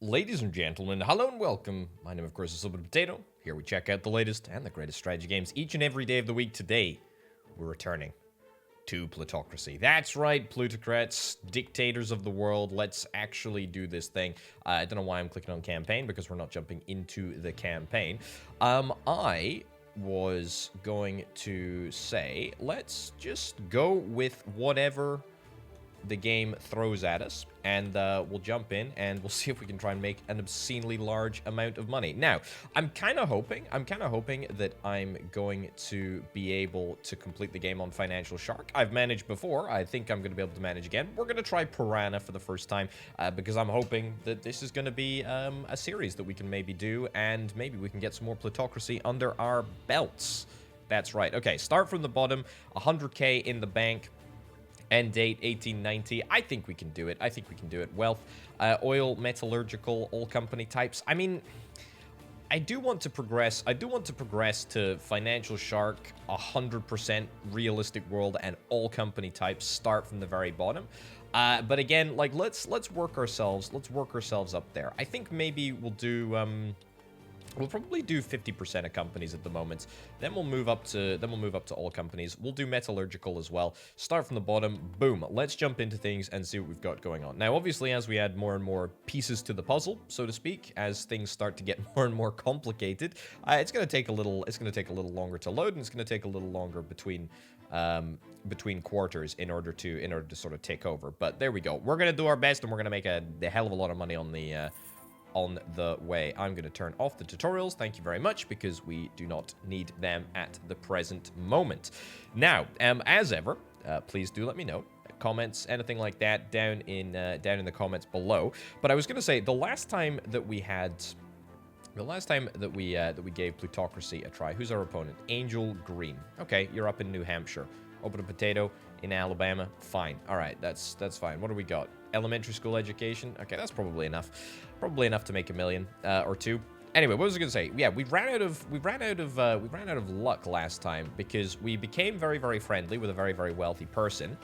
Ladies and gentlemen, hello and welcome. My name, of course, is Silver Potato. Here we check out the latest and the greatest strategy games each and every day of the week. Today, we're returning to Plutocracy. That's right, plutocrats, dictators of the world. Let's actually do this thing. I don't know why I'm clicking on campaign, because we're not jumping into the campaign. I was going to say, let's just go with whatever the game throws at us, and we'll jump in and we'll see if we can try and make an obscenely large amount of money. Now, I'm kind of hoping that I'm going to be able to complete the game on Financial Shark. I've managed before. I think I'm going to be able to manage again. We're going to try Piranha for the first time because I'm hoping that this is going to be a series that we can maybe do, and maybe we can get some more Plutocracy under our belts. That's right. Okay, start from the bottom, 100k in the bank. End date 1890. I think we can do it. Wealth, oil, metallurgical, all company types. I mean, I do want to progress. To Financial Shark, 100% realistic world, and all company types. Start from the very bottom. But again, like let's work ourselves. Up there. I think maybe we'll do. We'll probably do 50% of companies at the moment. Then we'll move up to all companies. We'll do metallurgical as well. Start from the bottom. Boom. Let's jump into things and see what we've got going on. Now, obviously, as we add more and more pieces to the puzzle, so to speak, as things start to get more and more complicated, it's going to take a little longer to load, and it's going to take a little longer between quarters in order to sort of take over. But there we go. We're going to do our best, and we're going to make a hell of a lot of money on the way. I'm going to turn off the tutorials, thank you very much, because we do not need them at the present moment. Now, as ever, please do let me know. Comments, anything like that, down in the comments below. But I was going to say, the last time that we gave Plutocracy a try, who's our opponent? Angel Green. Okay, you're up in New Hampshire. Open a potato in Alabama. Fine. All right, that's fine. What do we got? Elementary school education. Okay, that's probably enough. Probably enough to make $1 million or two. Anyway, what was I going to say? Yeah, we ran out of luck last time because we became very, very friendly with a very, very wealthy person.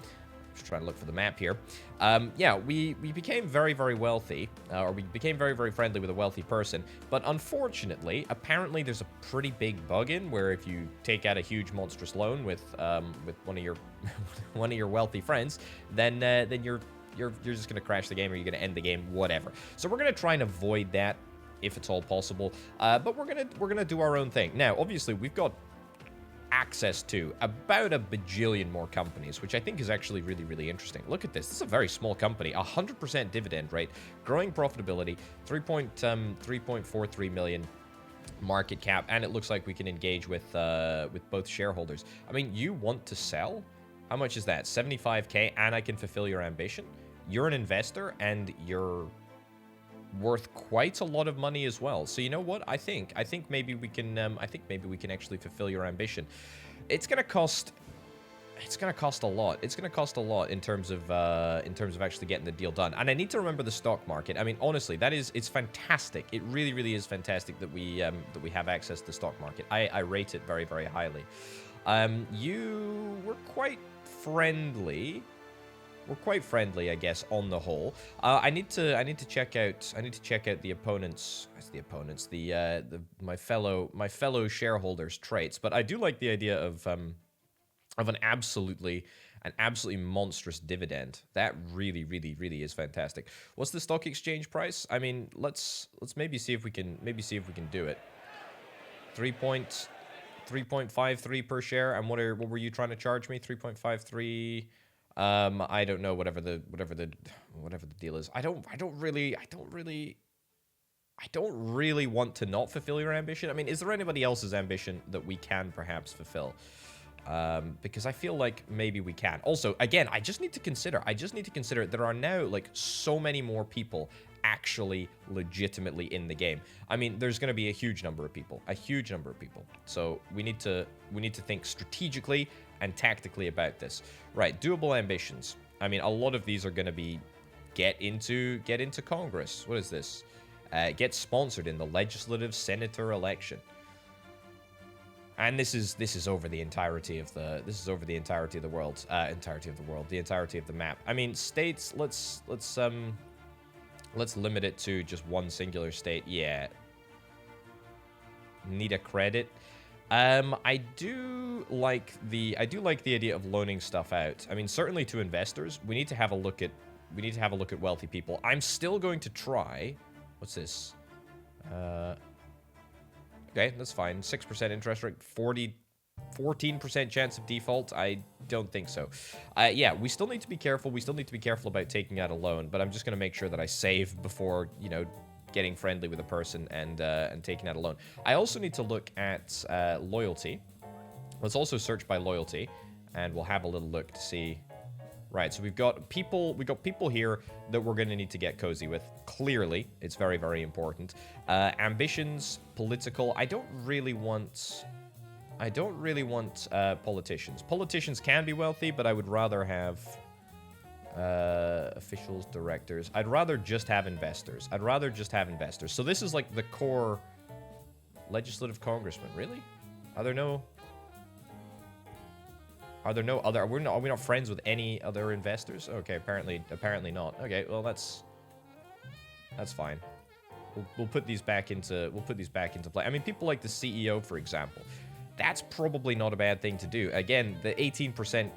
Just trying to look for the map here. Yeah, we became very, very wealthy, or we became very, very friendly with a wealthy person. But unfortunately, apparently there's a pretty big bug in where if you take out a huge monstrous loan with one of your one of your wealthy friends, then you're just gonna crash the game, or you're gonna end the game, whatever. So we're gonna try and avoid that if it's all possible. But we're gonna do our own thing. Now, obviously, we've got access to about a bajillion more companies, which I think is actually really, really interesting. Look at this. This is a very small company. 100% dividend rate, growing profitability, 3.43 million market cap, and it looks like we can engage with both shareholders. I mean, you want to sell? How much is that? 75k, and I can fulfill your ambition? You're an investor, and you're worth quite a lot of money as well. So you know what? I think maybe we can actually fulfill your ambition. It's gonna cost a lot. It's gonna cost a lot in terms of actually getting the deal done. And I need to remember the stock market. I mean, honestly, it's fantastic. It really, really is fantastic that we have access to the stock market. I rate it very, very highly. You were quite friendly. We're quite friendly, I guess, on the whole. I need to check out the opponents. My fellow shareholders' traits. But I do like the idea of an absolutely monstrous dividend. That really, really, really is fantastic. What's the stock exchange price? I mean, let's maybe see if we can do it. 3.53 per share. And what were you trying to charge me? 3.53. I don't know, whatever the deal is. I don't really want to not fulfill your ambition. I mean, is there anybody else's ambition that we can perhaps fulfill? Because I feel like maybe we can. Also, again, I just need to consider there are now like so many more people actually legitimately in the game. I mean, there's going to be a huge number of people. So we need to think strategically and tactically about this. Right, doable ambitions. I mean, a lot of these are going to be get into Congress. What is this? Get sponsored in the legislative senator election. And this is over the entirety of the world, the entirety of the map. I mean, states. Let's Let's limit it to just one singular state. Yeah. Need a credit. I do like the idea of loaning stuff out. I mean, certainly to investors, we need to have a look at wealthy people. I'm still going to try. What's this? Okay, that's fine. 6% interest rate, 14% chance of default. I don't think so. Yeah, we still need to be careful. We still need to be careful about taking out a loan, but I'm just going to make sure that I save before, you know, getting friendly with a person and taking out a loan. I also need to look at loyalty. Let's also search by loyalty, and we'll have a little look to see. Right, so we've got people here that we're going to need to get cozy with. Clearly, it's very, very important. Ambitions, political. I don't really want politicians. Politicians can be wealthy, but I would rather have officials, directors. I'd rather just have investors. So this is like the core legislative congressman. Really? Are there no other? Are we not friends with any other investors? Okay, apparently not. Okay, well that's fine. We'll put these back into play. I mean, people like the CEO, for example. That's probably not a bad thing to do. Again, the 18%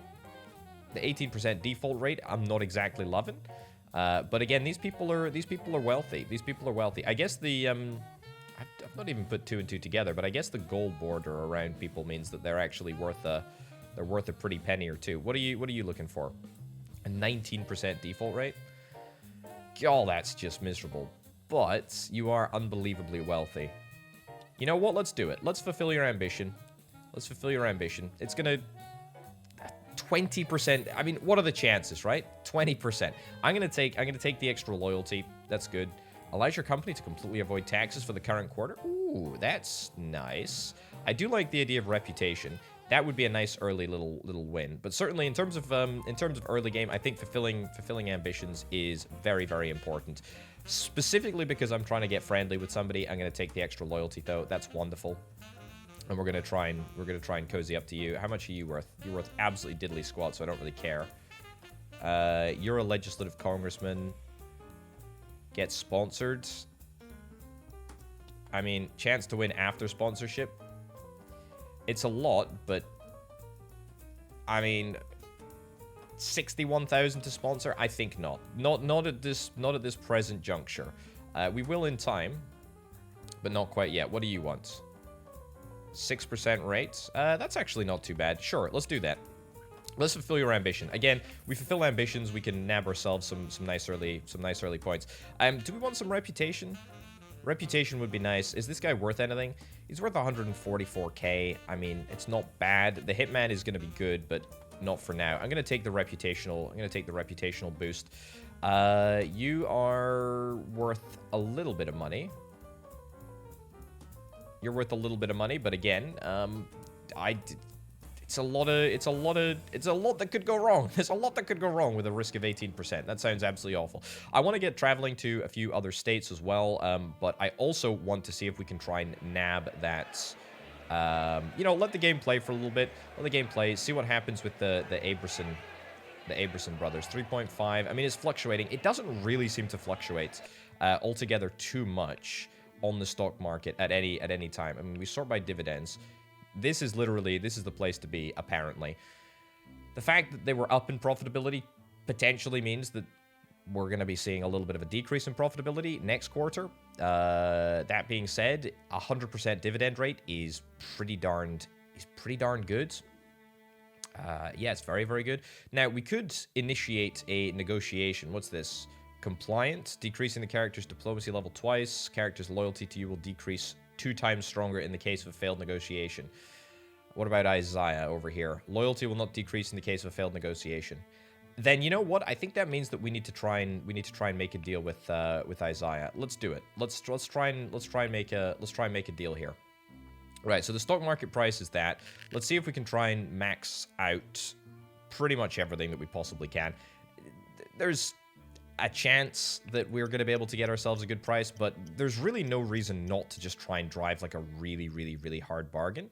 default rate, I'm not exactly loving. But again, these people are wealthy. I guess the I've not even put two and two together, but I guess the gold border around people means that they're actually worth a pretty penny or two. What are you looking for? A 19% default rate? Oh, that's just miserable. But you are unbelievably wealthy. You know what? Let's do it. Let's fulfill your ambition. It's gonna 20%. I mean, what are the chances, right? 20%. I'm gonna take the extra loyalty. That's good. Allows your company to completely avoid taxes for the current quarter. Ooh, that's nice. I do like the idea of reputation. That would be a nice early little win. But certainly in terms of early game, I think fulfilling ambitions is very, very important. Specifically because I'm trying to get friendly with somebody, I'm going to take the extra loyalty though. That's wonderful. And we're going to try and cozy up to you. How much are you worth? You're worth absolutely diddly squat, so I don't really care. You're a legislative congressman. Get sponsored. I mean, chance to win after sponsorship. It's a lot, but I mean, 61,000 to sponsor? I think not. Not at this present juncture. We will in time, but not quite yet. What do you want? 6% rates? That's actually not too bad. Sure, let's do that. Let's fulfill your ambition. Again, we fulfill ambitions, we can nab ourselves some nice early points. Do we want some reputation? Reputation would be nice. Is this guy worth anything? He's worth 144k. I mean, it's not bad. The Hitman is going to be good, but not for now. I'm going to take the reputational. Boost. You are worth a little bit of money. You're worth a little bit of money, but again, it's a lot that could go wrong. There's a lot that could go wrong with a risk of 18%. That sounds absolutely awful. I want to get traveling to a few other states as well, but I also want to see if we can try and nab that. You know, let the game play for a little bit. Let the game play. See what happens with the Aberson brothers. 3.5. I mean, it's fluctuating. It doesn't really seem to fluctuate altogether too much on the stock market at any time. I mean, we sort by dividends. This is the place to be, apparently. The fact that they were up in profitability potentially means that we're going to be seeing a little bit of a decrease in profitability next quarter. That being said, 100% dividend rate is pretty darn good. Yeah, it's very, very good. Now, we could initiate a negotiation. What's this? Compliant, decreasing the character's diplomacy level twice. Character's loyalty to you will decrease 2 times stronger in the case of a failed negotiation. What about Isaiah over here? Loyalty will not decrease in the case of a failed negotiation. Then you know what? I think that means that we need to try and make a deal with Isaiah. Let's do it. Let's try and make a deal here. Right. So the stock market price is that. Let's see if we can try and max out pretty much everything that we possibly can. There's a chance that we're going to be able to get ourselves a good price, but there's really no reason not to just try and drive like a really, really, really hard bargain.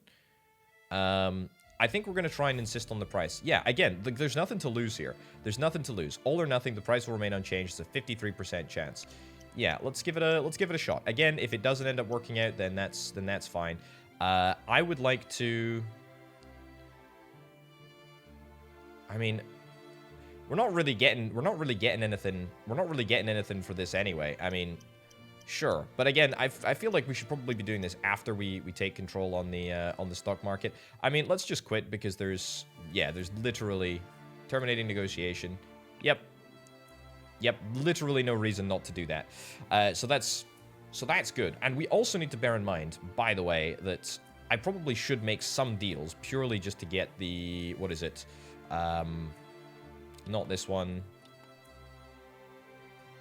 I think we're going to try and insist on the price. Yeah, again, there's nothing to lose here. There's nothing to lose. All or nothing, the price will remain unchanged. It's a 53% chance. yeah, let's give it a shot. Again, if it doesn't end up working out, then that's fine. I would like to. I mean, we're not really getting anything for this anyway. I mean, sure, but again, I feel like we should probably be doing this after we take control on the stock market. I mean, let's just quit because there's literally terminating negotiation. Yep, literally no reason not to do that. So that's good. And we also need to bear in mind, by the way, that I probably should make some deals purely just to get the, what is it? Not this one.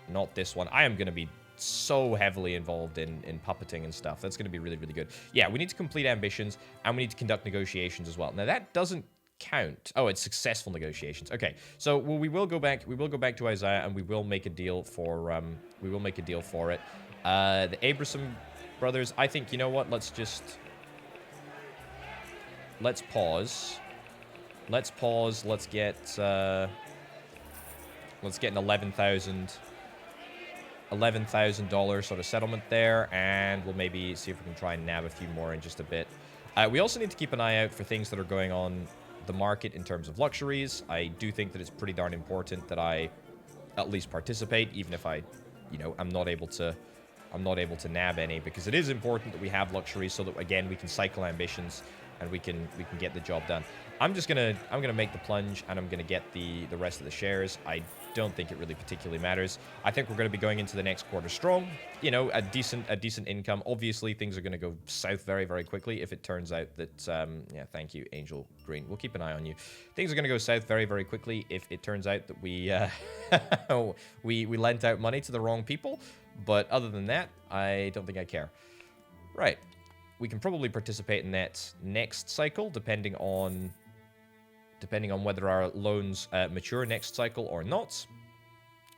Not this one. I am going to be so heavily involved in puppeting and stuff. That's going to be really, really good. Yeah, we need to complete ambitions, and we need to conduct negotiations as well. Now, that doesn't count. Oh, it's successful negotiations. Okay, so we will go back to Isaiah, and we will make a deal for it. The Abraham brothers, I think, you know what? Let's pause. Let's get an $11,000 sort of settlement there, and we'll maybe see if we can try and nab a few more in just a bit. We also need to keep an eye out for things that are going on the market in terms of luxuries. I do think that it's pretty darn important that I at least participate, even if I, I'm not able to nab any, because it is important that we have luxuries so that, again, we can cycle ambitions and we can get the job done. I'm gonna make the plunge, and I'm gonna get the rest of the shares. I don't think it really particularly matters. I think we're gonna be going into the next quarter strong. A decent income. Obviously, things are gonna go south very, very quickly if it turns out that yeah, thank you, Angel Green. We'll keep an eye on you. Things are gonna go south very, very quickly if it turns out that we we lent out money to the wrong people. But other than that, I don't think I care. Right. We can probably participate in that next cycle, depending on whether our loans mature next cycle or not.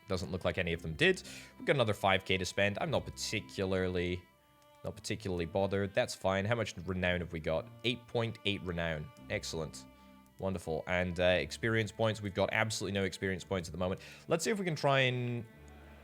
Doesn't look like any of them did. We've got another 5k to spend. I'm not particularly bothered. That's fine. How much renown have we got? 8.8 renown. Excellent. Wonderful. And experience points. We've got absolutely no experience points at the moment. Let's see if we can try and...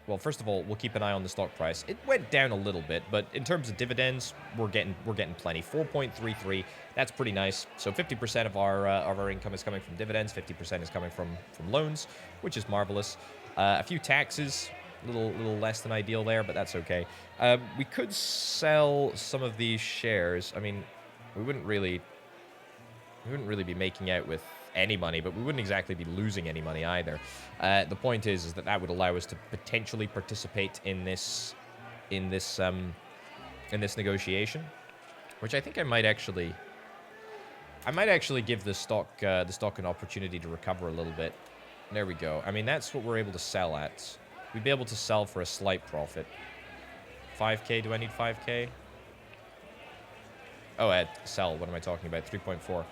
Well, first of all, we'll keep an eye on the stock price. It went down a little bit, but in terms of dividends, we're getting plenty. 4.33. That's pretty nice. So 50% of our income is coming from dividends. 50% is coming from loans, which is marvelous. A few taxes, a little less than ideal there, but that's okay. We could sell some of these shares. I mean, we wouldn't really be making out with any money, but we wouldn't exactly be losing any money either. The point is that would allow us to potentially participate in this negotiation, which I think I might actually give the stock an opportunity to recover a little bit. There we go. I mean, that's what we're able to sell at. We'd be able to sell for a slight profit. 5k. Do I need 5k? Oh, sell. What am I talking about? 3.4.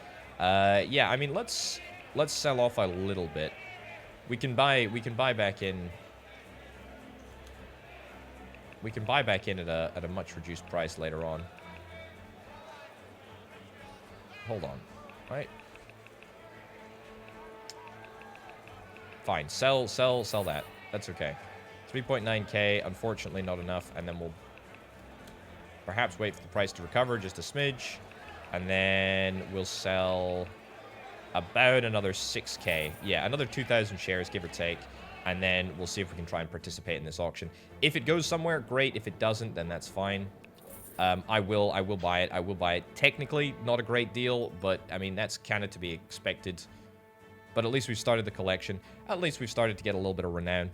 Yeah, I mean, let's sell off a little bit. We can buy back in. We can buy back in at a much reduced price later on. Hold on, right? Fine, sell that. That's okay. 3.9k. Unfortunately, not enough, and then we'll perhaps wait for the price to recover just a smidge. And then we'll sell about another 6k. Yeah, another 2,000 shares, give or take. And then we'll see if we can try and participate in this auction. If it goes somewhere, great. If it doesn't, then that's fine. I will buy it. I will buy it. Technically, not a great deal, but, I mean, that's kind of to be expected. But at least we've started the collection. At least we've started to get a little bit of renown.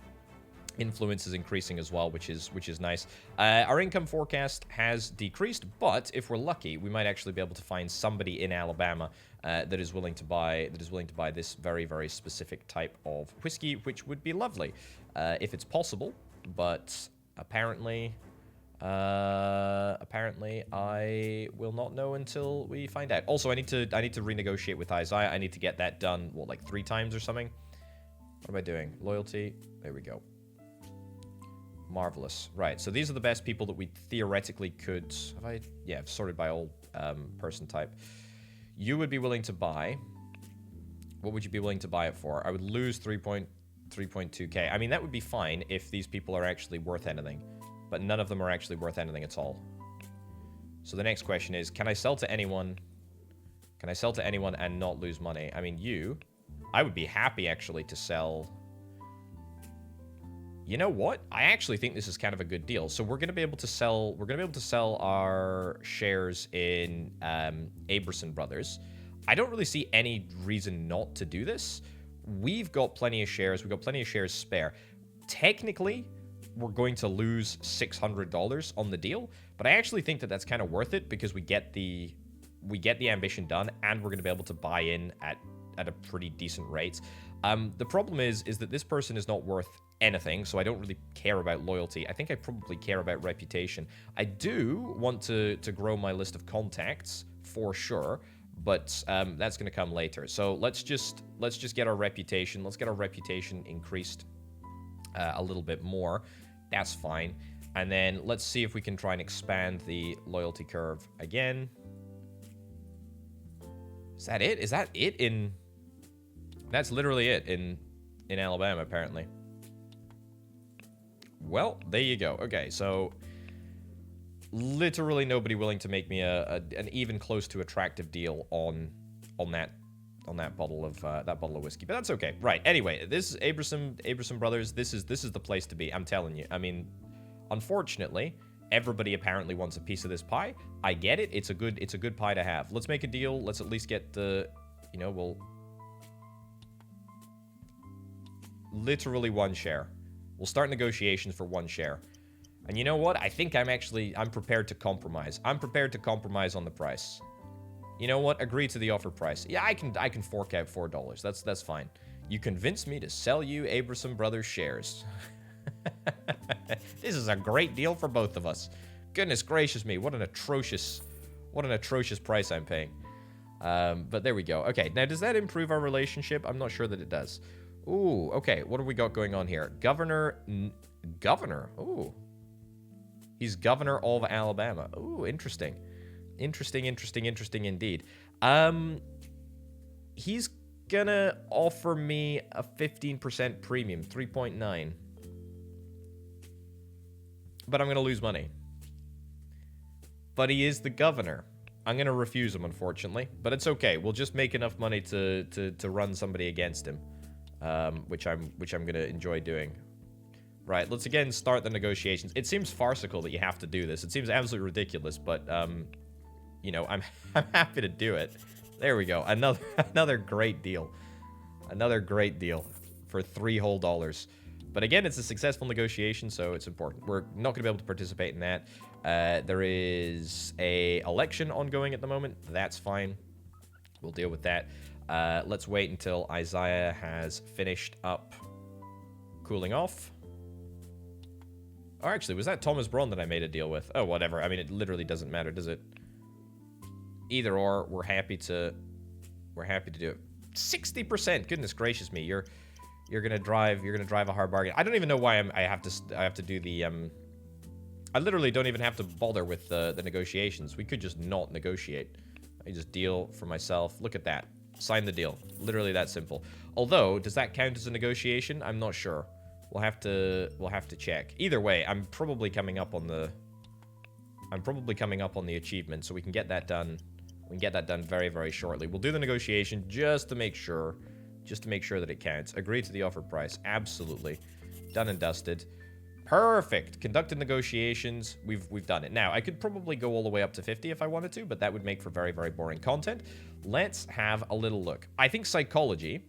Influence is increasing as well, which is nice. Our income forecast has decreased, but if we're lucky, we might actually be able to find somebody in Alabama that is willing to buy this very, very specific type of whiskey, which would be lovely if it's possible. But apparently I will not know until we find out. Also, I need to renegotiate with Isaiah. I need to get that done. What, like 3 times or something? What am I doing? Loyalty. There we go. Marvelous. Right, so these are the best people that we theoretically could... Yeah, I've sorted by all person type. You would be willing to buy... What would you be willing to buy it for? I would lose 3.2k. I mean, that would be fine if these people are actually worth anything. but none of them are actually worth anything at all. So the next question is, can I sell to anyone? Can I sell to anyone and not lose money? I mean, I would be happy actually to sell. You know what? I actually think this is kind of a good deal. So we're going to be able to sell. We're going to be able to sell our shares in Aberson Brothers. I don't really see any reason not to do this. We've got plenty of shares. We've got plenty of shares spare. Technically, we're going to lose $600 on the deal, but I actually think that that's kind of worth it because we get the ambition done, and we're going to be able to buy in at a pretty decent rate. The problem is that this person is not worth anything, so I don't really care about loyalty. I think I probably care about reputation. I do want to grow my list of contacts for sure, but that's going to come later. So let's just get our reputation. Let's get our reputation increased a little bit more. That's fine. And then let's see if we can try and expand the loyalty curve again. Is that it? Is that it in... That's literally it in Alabama, apparently. Well, there you go. Okay, so literally nobody willing to make me an even close to attractive deal on that bottle of whiskey, but that's okay. Right. Anyway, this is Aberson Brothers. This is the place to be. I'm telling you. I mean, unfortunately, everybody apparently wants a piece of this pie. I get it. It's a good pie to have. Let's make a deal. Let's at least get the, we'll literally one share. We'll start negotiations for one share. And you know what? I think I'm prepared to compromise. I'm prepared to compromise on the price. You know what? Agree to the offer price. Yeah, I can fork out $4. That's fine. You convinced me to sell you Aberson Brothers shares. This is a great deal for both of us. Goodness gracious me, what an atrocious price I'm paying. But there we go. Okay, now does that improve our relationship? I'm not sure that it does. Ooh, okay, what have we got going on here? Governor. Ooh. He's governor of Alabama. Ooh, interesting. Interesting indeed. He's gonna offer me a 15% premium, 3.9. But I'm gonna lose money. But he is the governor. I'm gonna refuse him, unfortunately. But it's okay. We'll just make enough money to run somebody against him. Which I'm gonna enjoy doing. Right, let's again start the negotiations. It seems farcical that you have to do this. It seems absolutely ridiculous, but I'm happy to do it. There we go. Another great deal. Another great deal for $3 whole. But again, it's a successful negotiation, so it's important. We're not going to be able to participate in that. There is a election ongoing at the moment. That's fine. We'll deal with that. Let's wait until Isaiah has finished up cooling off. Oh, actually, was that Thomas Braun that I made a deal with? Oh, whatever. I mean, it literally doesn't matter, does it? Either or, we're happy to do it. 60%. Goodness gracious me. You're gonna drive a hard bargain. I don't even know why I have to do the I literally don't even have to bother with the negotiations. We could just not negotiate. I just deal for myself. Look at that. Sign the deal. Literally that simple. Although, does that count as a negotiation? I'm not sure. We'll have to check. Either way, I'm probably coming up on the achievement, so we can get that done. We can get that done very, very shortly. We'll do the negotiation just to make sure that it counts. Agree to the offered price. Absolutely. Done and dusted. Perfect. Conducted negotiations. We've done it. Now, I could probably go all the way up to 50 if I wanted to, but that would make for very, very boring content. Let's have a little look. I think psychology.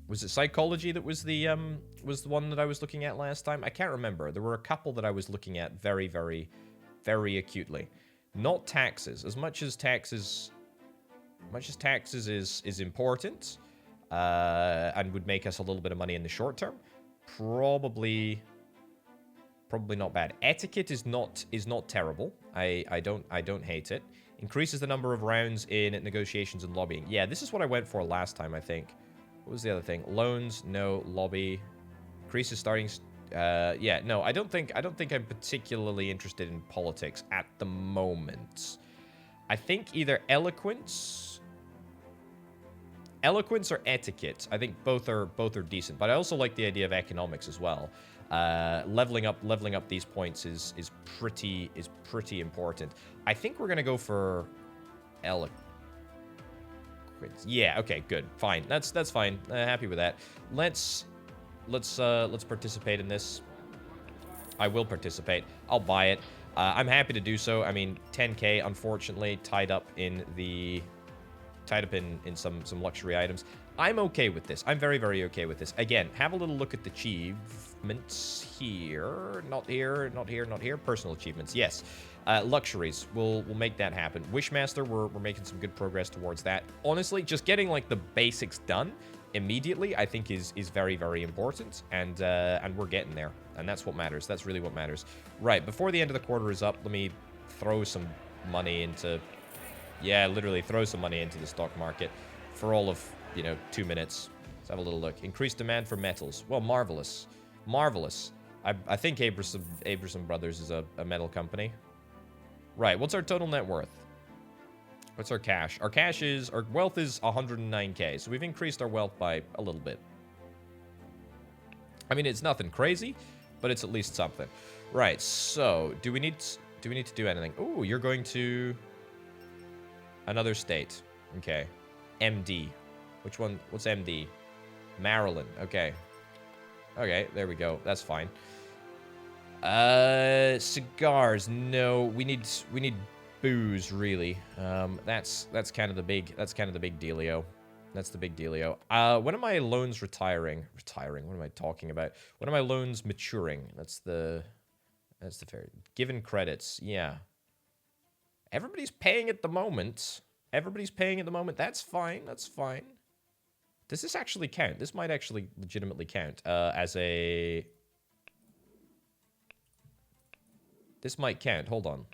Was it psychology that was the one that I was looking at last time? I can't remember. There were a couple that I was looking at very, very, very acutely. Not taxes. As much as taxes is important and would make us a little bit of money in the short term, probably not bad. Etiquette is not terrible. I don't hate it. Increases the number of rounds in negotiations and lobbying. Yeah, this is what I went for last time, I think. What was the other thing? Loans, no. Lobby, increases starting. Yeah, no. I don't think I'm particularly interested in politics at the moment. I think either eloquence or etiquette. I think both are decent. But I also like the idea of economics as well. Leveling up these points is pretty important. I think we're gonna go for eloquence. Yeah, okay, good, fine. That's fine. Happy with that. Let's participate in this. I will participate. I'll buy it. I'm happy to do so. I mean, 10k, unfortunately, tied up in some luxury items. I'm okay with this. I'm very, very okay with this. Again, have a little look at the achievements here. Not here, not here, not here. Personal achievements, yes. Luxuries, we'll make that happen. Wishmaster, we're making some good progress towards that. Honestly, just getting like the basics done immediately, I think is very, very important, and we're getting there, and that's what matters. That's really what matters. Right, before the end of the quarter is up, let me throw some money into, yeah, literally throw some money into the stock market for all of, 2 minutes. Let's have a little look. Increased demand for metals. Well, marvelous, marvelous. I think Abraham Brothers is a metal company. Right, what's our total net worth? What's our cash? Our wealth is 109k, so we've increased our wealth by a little bit. I mean, it's nothing crazy, but it's at least something. Right, so, do we need to do anything? Ooh, you're going to another state. Okay. MD. Which one? What's MD? Maryland. Okay. Okay, there we go. That's fine. Cigars. No, we need booze, really. That's kind of the big dealio. That's the big dealio. When are my loans retiring? What am I talking about? When are my loans maturing? That's the fair. Given credits, yeah. Everybody's paying at the moment. That's fine. That's fine. Does this actually count? This might actually legitimately count as a... This might count. Hold on.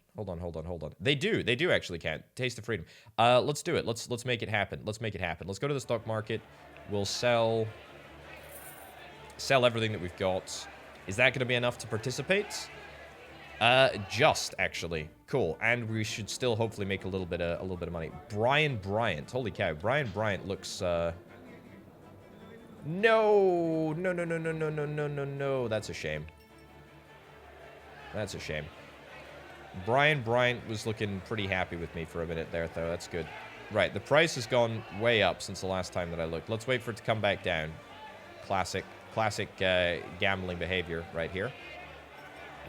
They do actually count. Taste of freedom. Let's do it. Let's make it happen. Let's go to the stock market. We'll sell everything that we've got. Is that going to be enough to participate? Just actually. Cool. And we should still hopefully make a little bit of money. Brian Bryant. Holy cow. Brian Bryant looks No. That's a shame. Brian Bryant was looking pretty happy with me for a minute there, though. That's good. Right, the price has gone way up since the last time that I looked. Let's wait for it to come back down. Classic gambling behavior right here.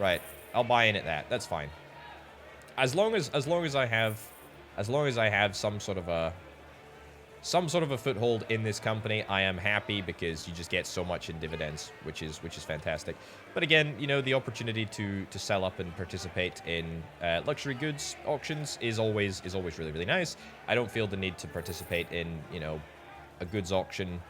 Right, I'll buy in at that. That's fine. As long as I have some sort of a foothold in this company, I am happy, because you just get so much in dividends, which is fantastic. But again, the opportunity to sell up and participate in luxury goods auctions is always really, really nice. I don't feel the need to participate in, a goods auction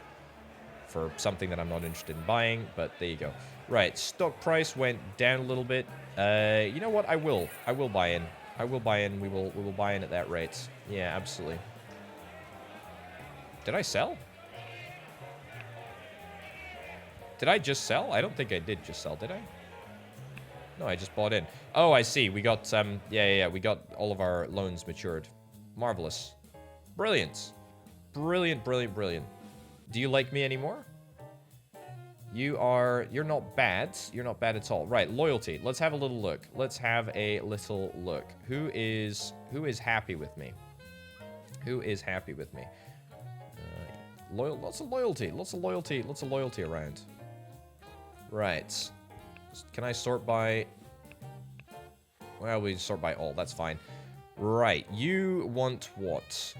for something that I'm not interested in buying, but there you go. Right, stock price went down a little bit. You know what? I will buy in. We will buy in at that rate. Yeah, absolutely. Did I sell? Did I just sell? I don't think I did just sell, did I? No, I just bought in. Oh, I see. We got, yeah. We got all of our loans matured. Marvelous. Brilliant. Brilliant. Do you like me anymore? You're not bad. You're not bad at all. Right, loyalty. Let's have a little look. Who is happy with me? Lots of loyalty around. Right. Can I sort by... Well, we sort by all. That's fine. Right. You want what?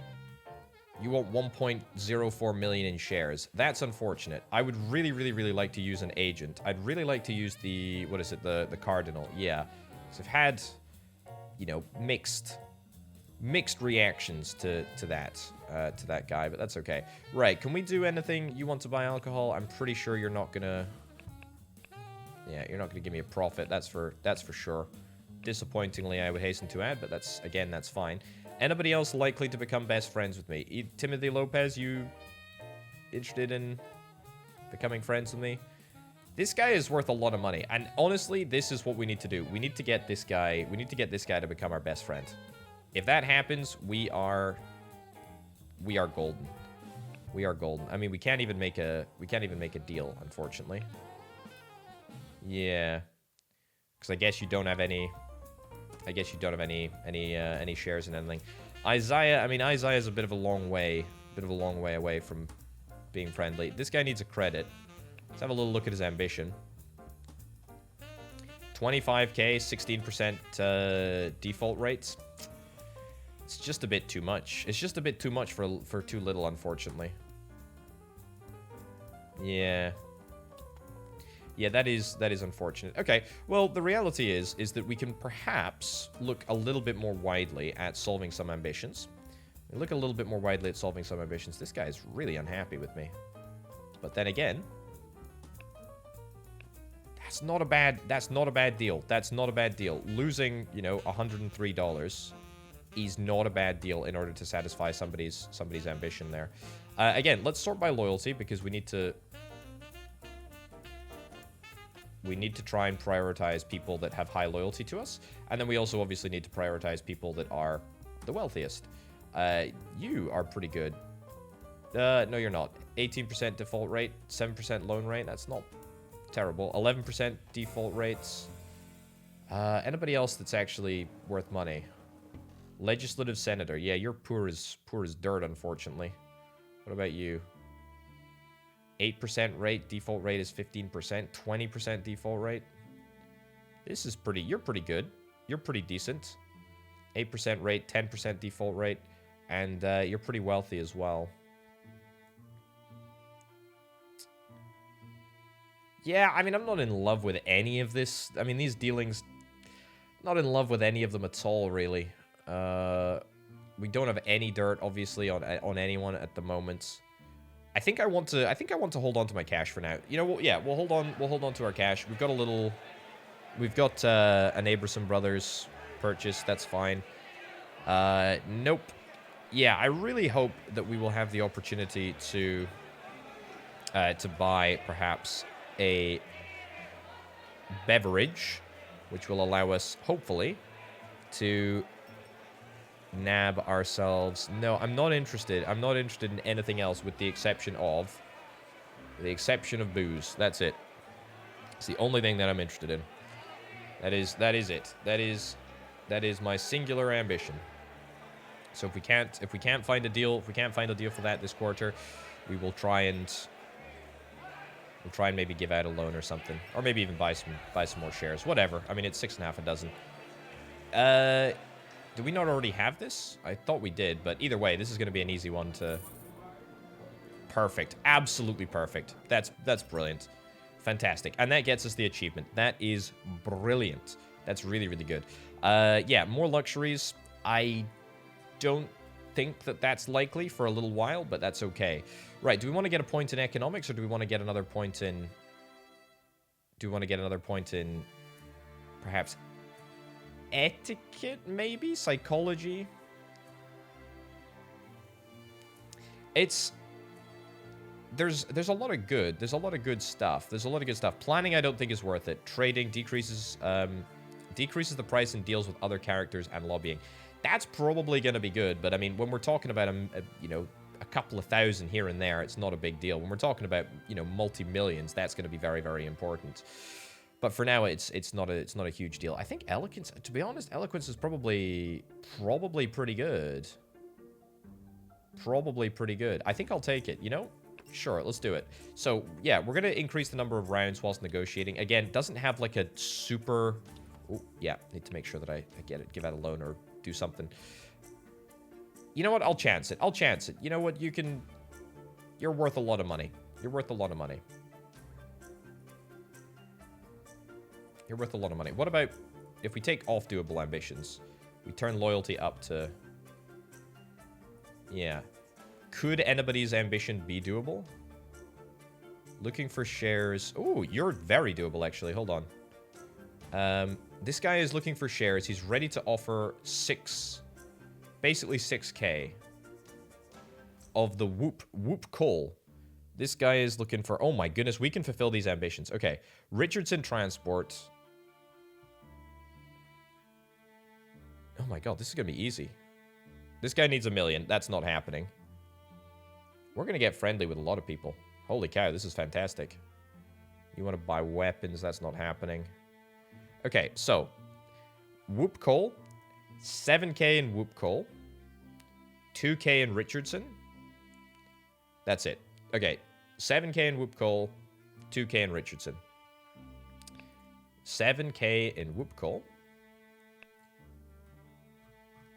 You want 1.04 million in shares. That's unfortunate. I would really, really, really like to use an agent. I'd really like to use the... What is it? The cardinal. Yeah. So I've had, mixed reactions to that guy, but that's okay. Right, can we do anything? You want to buy alcohol? I'm pretty sure you're not gonna... Yeah, you're not gonna give me a profit. That's for sure. Disappointingly, I would hasten to add, but that's fine. Anybody else likely to become best friends with me? Timothy Lopez, you interested in becoming friends with me? This guy is worth a lot of money, and honestly, this is what we need to do. We need to get this guy to become our best friend. If that happens, we are golden. I mean, we can't even make a deal, unfortunately. Yeah. Because I guess you don't have any... I guess you don't have any shares in anything. Isaiah, I mean, Isaiah's a bit of a long way away from being friendly. This guy needs a credit. Let's have a little look at his ambition. 25k, 16% default rates. It's just a bit too much. It's just a bit too much for too little, unfortunately. Yeah. Yeah, that is unfortunate. Okay, well, the reality is that we can perhaps look a little bit more widely at solving some ambitions. Look a little bit more widely at solving some ambitions. This guy is really unhappy with me. But then again, that's not a bad deal. That's not a bad deal. Losing, you know, $103 is not a bad deal in order to satisfy somebody's ambition there. Again, let's sort by loyalty because we need to try and prioritize people that have high loyalty to us. And then we also obviously need to prioritize people that are the wealthiest. You are pretty good. No, you're not. 18% default rate, 7% loan rate. That's not terrible. 11% default rates. Anybody else that's actually worth money? Legislative senator. Yeah, you're poor as dirt, unfortunately. What about you? 8% rate, default rate is 15%, 20% default rate. This is pretty, you're pretty good. You're pretty decent. 8% rate, 10% default rate, and you're pretty wealthy as well. Yeah, I mean, I'm not in love with any of this. I mean, these dealings, not in love with any of them at all, really. We don't have any dirt, obviously, on anyone at the moment. I think I want to hold on to my cash for now. You know what? Yeah, we'll hold on to our cash. We've got an Abraham Brothers purchase. That's fine. Nope. Yeah, I really hope that we will have the opportunity to buy perhaps a beverage, which will allow us hopefully to nab ourselves. No, I'm not interested. I'm not interested in anything else with the exception of booze. That's it. It's the only thing that I'm interested in. That is it. That is my singular ambition. So if we can't find a deal for that this quarter, we will try and maybe give out a loan or something, or maybe even buy some more shares. Whatever. I mean, it's 6.5 a dozen. Do we not already have this? I thought we did, but either way, this is going to be an easy one to... Perfect. Absolutely perfect. That's brilliant. Fantastic. And that gets us the achievement. That is brilliant. That's really, really good. Yeah, more luxuries. I don't think that that's likely for a little while, but that's okay. Right, do we want to get a point in economics, or do we want to get another point in... perhaps... etiquette, maybe? Psychology? It's... There's a lot of good. There's a lot of good stuff. Planning, I don't think, is worth it. Trading decreases the price in deals with other characters, and lobbying. That's probably going to be good, but I mean, when we're talking about, you know, a couple of thousand here and there, it's not a big deal. When we're talking about, you know, multi-millions, that's going to be very, very important. But for now, it's not a huge deal. I think eloquence, to be honest, eloquence is probably pretty good. Probably pretty good. I think I'll take it, you know? Sure, let's do it. So, yeah, we're going to increase the number of rounds whilst negotiating. Again, doesn't have like a super... Oh, yeah, need to make sure that I get it. Give out a loan or do something. You know what? I'll chance it. You know what? You're worth a lot of money. You're worth a lot of money. What about if we take off doable ambitions? We turn loyalty up to... Yeah. Could anybody's ambition be doable? Looking for shares. Oh, you're very doable, actually. Hold on. This guy is looking for shares. He's ready to offer basically 6k of the whoop coal. This guy is looking for... Oh my goodness, we can fulfill these ambitions. Okay, Richardson Transport. Oh my god, this is gonna be easy. This guy needs 1 million. That's not happening. We're gonna get friendly with a lot of people. Holy cow, this is fantastic. You want to buy weapons. That's not happening. Okay, so. Whoop Coal. 7k in Whoop Coal. 2k in Richardson. That's it. Okay, 7k in Whoop Coal. 2k in Richardson. 7k in Whoop Coal.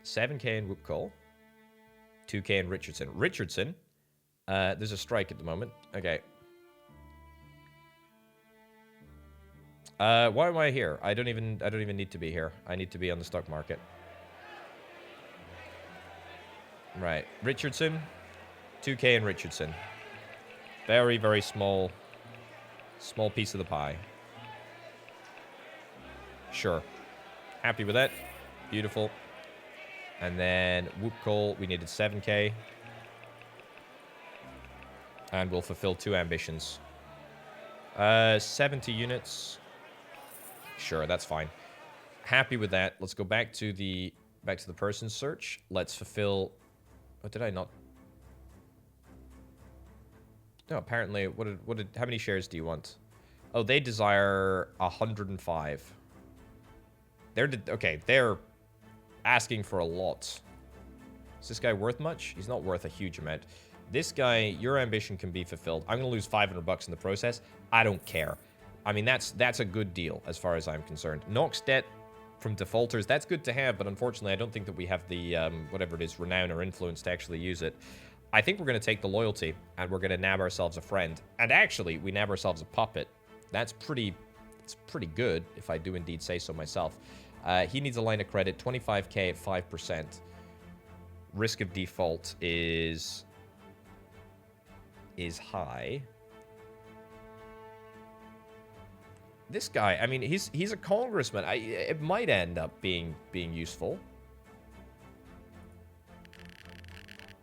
7k in Whoop Coal. 2k in Richardson. Richardson. There's a strike at the moment. Okay. Why am I here? I don't even need to be here. I need to be on the stock market. Right. Richardson. 2k in Richardson. Very, very small piece of the pie. Sure. Happy with that. Beautiful. And then Whoop Coal, we needed 7k. And we'll fulfill 2 ambitions. 70 units. Sure, that's fine. Happy with that. Let's go back to the person search. Let's fulfill. What did I not? No, apparently. How many shares do you want? Oh, they desire 105. They're asking for a lot. Is this guy worth much? He's not worth a huge amount. This guy, your ambition can be fulfilled. I'm gonna lose 500 bucks in the process. I don't care. I mean, that's a good deal as far as I'm concerned. Knocks debt from defaulters, that's good to have, but unfortunately, I don't think that we have the, whatever it is, renown or influence to actually use it. I think we're going to take the loyalty, and we're going to nab ourselves a friend. And actually, we nab ourselves a puppet. It's pretty good, if I do indeed say so myself. He needs a line of credit, 25k at 5%. Risk of default is high. This guy, I mean, he's a congressman. It might end up being useful.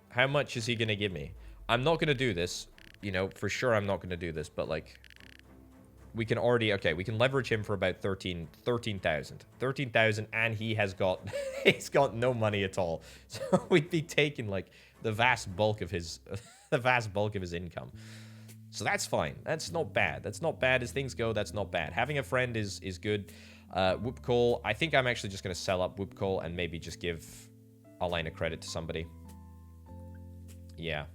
How much is he going to give me? I'm not going to do this. You know, for sure I'm not going to do this, but like we can already, okay, we can leverage him for about 13,000. 13,000 and he has got he's got no money at all. So we'd be taking like the vast bulk of his income. So that's fine. That's not bad. That's not bad as things go. That's not bad. Having a friend is good. Whoop Coal. I think I'm actually just going to sell up Whoop Coal and maybe just give a line of credit to somebody. Yeah.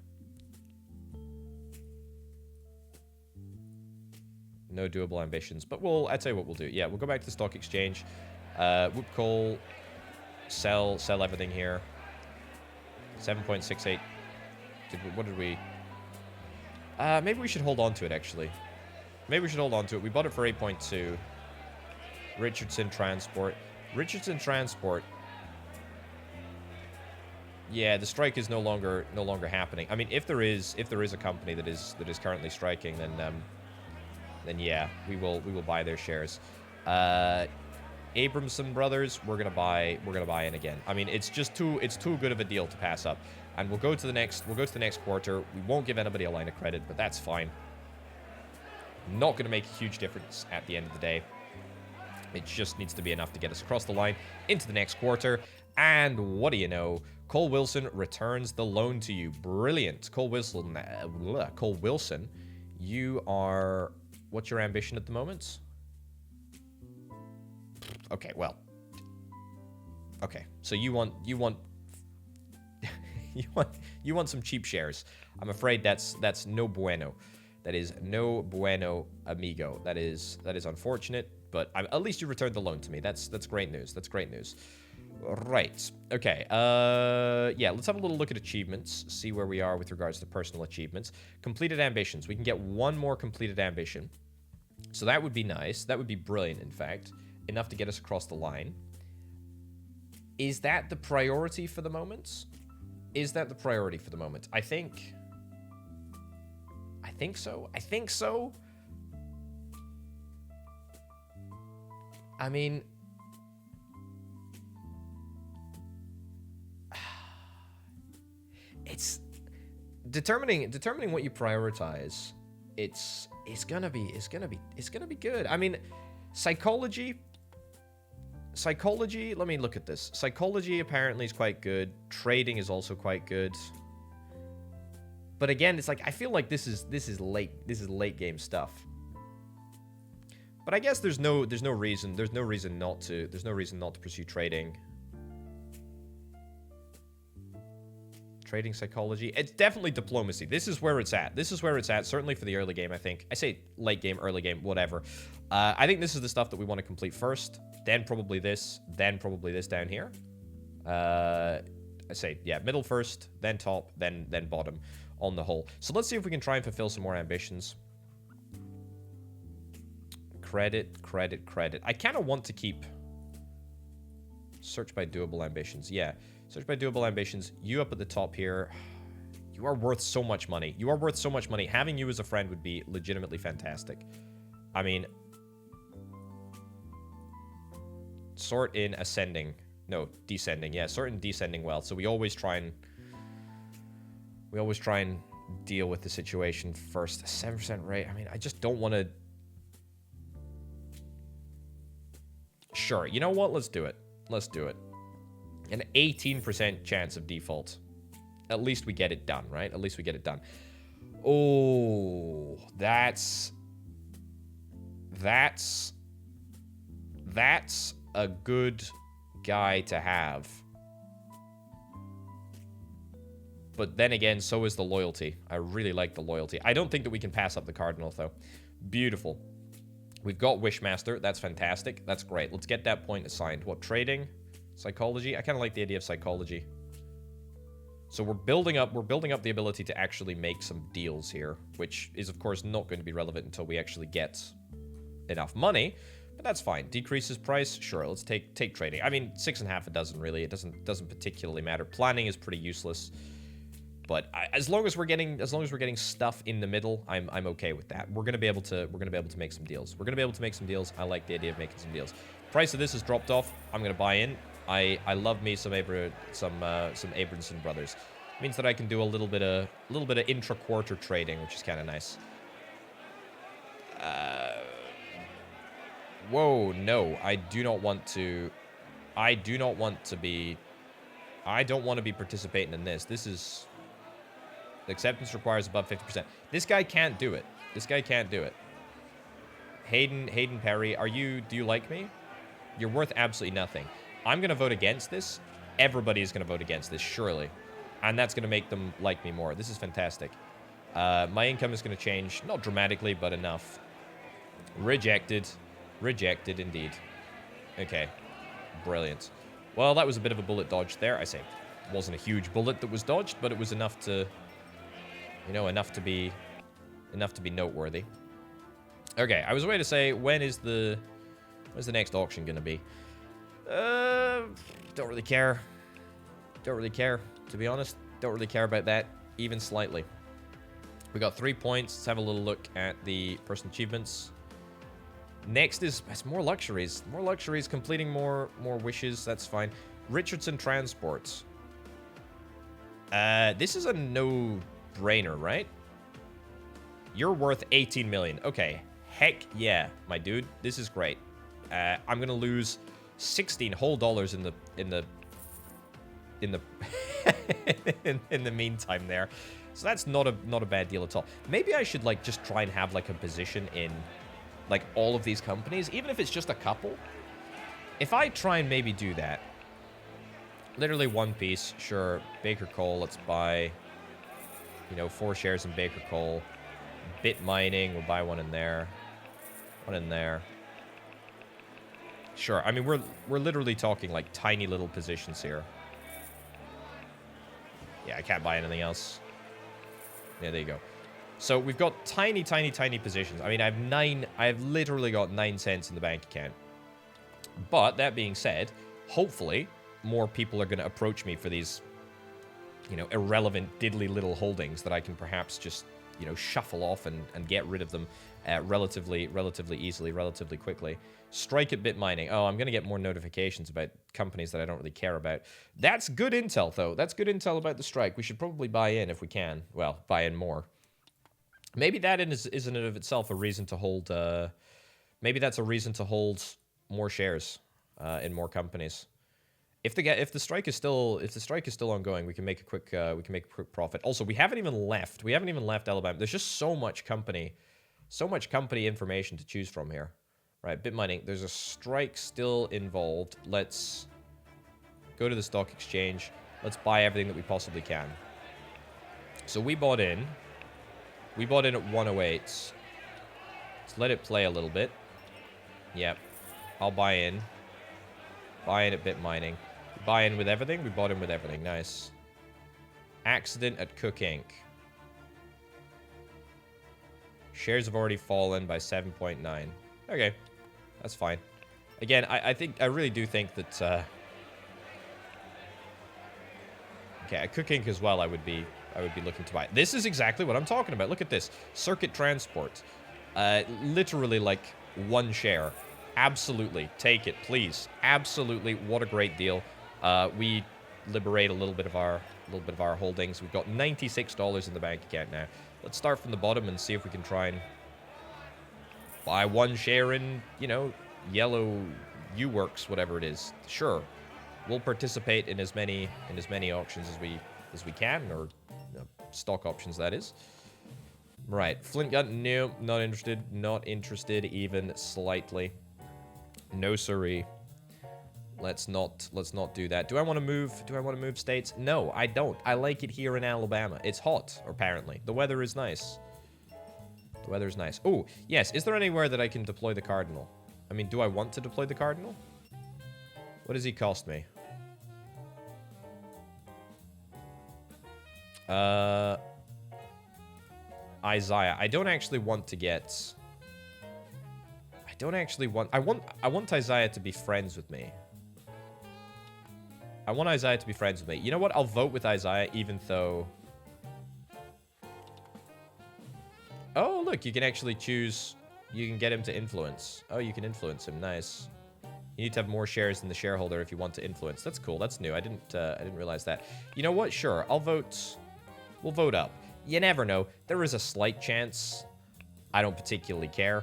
No doable ambitions. But I'll tell you what we'll do. Yeah, we'll go back to the stock exchange. Whoop Coal. Sell everything here. 7.68. What did we... maybe we should hold on to it, actually. Maybe we should hold on to it. We bought it for 8.2. Richardson Transport. Richardson Transport. Yeah, the strike is no longer happening. I mean, if there is a company that is currently striking, then yeah, we will buy their shares. Abramson Brothers, we're gonna buy in again. I mean, it's too good of a deal to pass up. And we'll go to the next quarter. We won't give anybody a line of credit, but that's fine. Not going to make a huge difference at the end of the day. It just needs to be enough to get us across the line into the next quarter. And what do you know? Cole Wilson returns the loan to you. Brilliant. Cole Wilson, you are... What's your ambition at the moment? Okay, well. Okay, so you want you want some cheap shares. I'm afraid that's no bueno. That is no bueno, amigo. That is unfortunate, but at least you returned the loan to me. That's great news. That's great news. Right. Okay. Yeah, let's have a little look at achievements, see where we are with regards to personal achievements. Completed ambitions. We can get one more completed ambition. So that would be nice. That would be brilliant, in fact. Enough to get us across the line. Is that the priority for the moment? Is that the priority for the moment? I think so. I think so. I mean... It's... Determining what you prioritize, it's gonna be good. I mean, psychology, let me look at this. Psychology apparently is quite good. Trading is also quite good. But again, it's like I feel like this is late game stuff. But I guess there's no reason not to pursue trading. Trading psychology. It's definitely diplomacy. This is where it's at. Certainly for the early game, I think. I say late game, early game, whatever. I think this is the stuff that we want to complete first. Then probably this down here. I say, yeah, middle first, then top, then bottom on the whole. So let's see if we can try and fulfill some more ambitions. Credit. I kind of want to keep search by doable ambitions. Yeah, search by doable ambitions. You up at the top here. You are worth so much money. Having you as a friend would be legitimately fantastic. I mean, sort in ascending. No, descending. Yeah, sort in descending wealth. So we always try and deal with the situation first. 7% rate. I mean, I just don't want to. Sure, you know what? Let's do it. An 18% chance of default. At least we get it done, right? Oh, that's a good guy to have. But then again, so is the loyalty. I really like the loyalty. I don't think that we can pass up the Cardinal, though. Beautiful. We've got Wishmaster. That's fantastic. That's great. Let's get that point assigned. What, trading? Psychology? I kind of like the idea of psychology. So we're building up the ability to actually make some deals here, which is, of course, not going to be relevant until we actually get enough money. But that's fine. Decreases price? Sure, let's take trading. I mean, 6.5, it doesn't really. It doesn't particularly matter. Planning is pretty useless. But as long as we're getting stuff in the middle, I'm okay with that. We're gonna be able to make some deals. I like the idea of making some deals. Price of this has dropped off. I'm gonna buy in. I love me some Abramson brothers. Means that I can do a little bit of intra-quarter trading, which is kind of nice. Whoa, no, I don't want to be participating in this. This is. Acceptance requires above 50%. This guy can't do it. Hayden Perry, do you like me? You're worth absolutely nothing. I'm going to vote against this. Everybody is going to vote against this, surely. And that's going to make them like me more. This is fantastic. My income is going to change. Not dramatically, but enough. Rejected. Rejected, indeed. Okay. Brilliant. Well, that was a bit of a bullet dodge there. I say it wasn't a huge bullet that was dodged, but it was enough to... enough to be noteworthy. Okay, I was going to say, when's the next auction gonna be? Don't really care. To be honest, don't really care about that even slightly. We got 3 points. Let's have a little look at the personal achievements. Next is more luxuries. Completing more wishes. That's fine. Richardson Transports. This is a no-brainer, right? You're worth 18 million. Okay. Heck yeah, my dude. This is great. I'm gonna lose 16 whole dollars in the in the meantime there. So that's not a bad deal at all. Maybe I should just try and have a position in all of these companies, even if it's just a couple. If I try and maybe do that, literally one piece, sure. Baker Coal, let's buy 4 shares in Baker Coal. Bit mining, we'll buy one in there. One in there. Sure, I mean we're literally talking tiny little positions here. Yeah, I can't buy anything else. Yeah, there you go. So we've got tiny positions. I mean, I have literally got 9 cents in the bank account. But that being said, hopefully more people are going to approach me for these, irrelevant diddly little holdings that I can perhaps just, shuffle off and get rid of them relatively easily, relatively quickly. Strike at bit mining. Oh, I'm going to get more notifications about companies that I don't really care about. That's good intel, though. That's good intel about the strike. We should probably buy in if we can. Well, buy in more. Maybe that isn't of itself a reason to hold... maybe that's a reason to hold more shares in more companies. If the strike is still ongoing, we can make a quick profit. Also, we haven't even left Alabama. There's just so much company information to choose from here. Right, bit mining. There's a strike still involved. Let's go to the stock exchange. Let's buy everything that we possibly can. So we bought in. We bought in at 108. Let's let it play a little bit. Yep. I'll buy in. Buy in at bit mining. We buy in with everything. We bought in with everything. Nice. Accident at Cook Inc. Shares have already fallen by 7.9. Okay. That's fine. Again, I really do think that, okay, at Cook Inc. as well, I would be looking to buy. This is exactly what I'm talking about. Look at this. Circuit Transport. Literally like one share. Absolutely. Take it, please. Absolutely. What a great deal. We liberate a little bit of our holdings. We've got $96 in the bank account now. Let's start from the bottom and see if we can try and buy one share in, you know, yellow U-Works, whatever it is. Sure. We'll participate in as many auctions as we can, or you know, stock options, that is. Right. Flint gun, no, not interested. Not interested even slightly. No siree. Let's not do that. Do I want to move states? No, I don't. I like it here in Alabama. It's hot, apparently. The weather is nice. The weather's nice. Oh, yes. Is there anywhere that I can deploy the Cardinal? I mean, do I want to deploy the Cardinal? What does he cost me? Isaiah. I don't actually want to get... I want Isaiah to be friends with me. I want Isaiah to be friends with me. You know what? I'll vote with Isaiah even though... Oh, look, you can actually choose... You can get him to influence. Oh, you can influence him. Nice. You need to have more shares than the shareholder if you want to influence. That's cool. That's new. I didn't realize that. You know what? Sure. I'll vote... We'll vote up. You never know. There is a slight chance. I don't particularly care.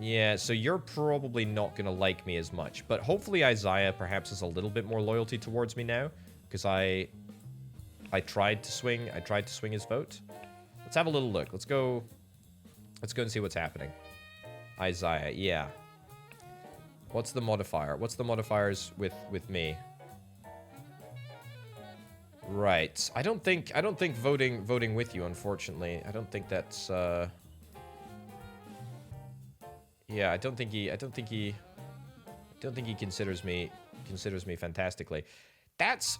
Yeah, so you're probably not going to like me as much. But hopefully Isaiah perhaps has a little bit more loyalty towards me now. Because I tried to swing his vote. Let's have a little look. Let's go and see what's happening. Isaiah, yeah. What's the modifier? What's the modifiers with me? Right. I don't think voting with you, unfortunately. I don't think that's yeah, I don't think he considers me fantastically. That's